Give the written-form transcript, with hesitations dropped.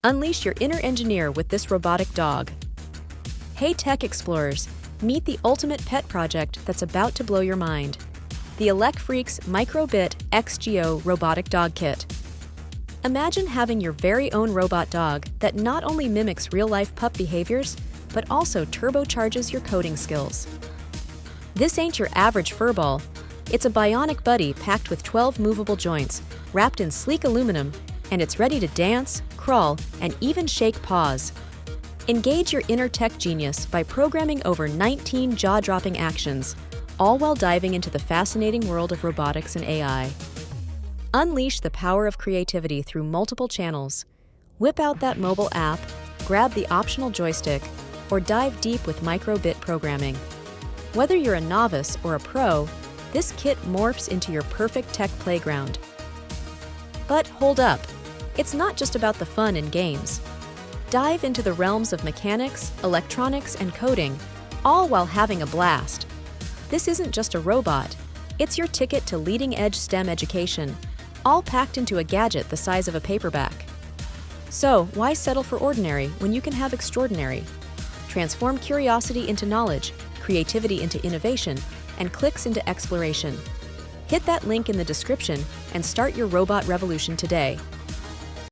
Unleash your inner engineer with this robotic dog. Hey tech explorers, meet the ultimate pet project that's about to blow your mind. The ELECFREAKS Microbit XGO Robotic Dog Kit. Imagine having your very own robot dog that not only mimics real-life pup behaviors, but also turbocharges your coding skills. This ain't your average furball. It's a bionic buddy packed with 12 movable joints, wrapped in sleek aluminum, and it's ready to dance, crawl, and even shake paws. Engage your inner tech genius by programming over 19 jaw-dropping actions, all while diving into the fascinating world of robotics and AI. Unleash the power of creativity through multiple channels. Whip out that mobile app, grab the optional joystick, or dive deep with microbit programming. Whether you're a novice or a pro, this kit morphs into your perfect tech playground. But hold up, it's not just about the fun and games. Dive into the realms of mechanics, electronics, and coding, all while having a blast. This isn't just a robot, it's your ticket to leading-edge STEM education, all packed into a gadget the size of a paperback. So, why settle for ordinary when you can have extraordinary? Transform curiosity into knowledge, creativity into innovation, and clicks into exploration. Hit that link in the description and start your robot revolution today.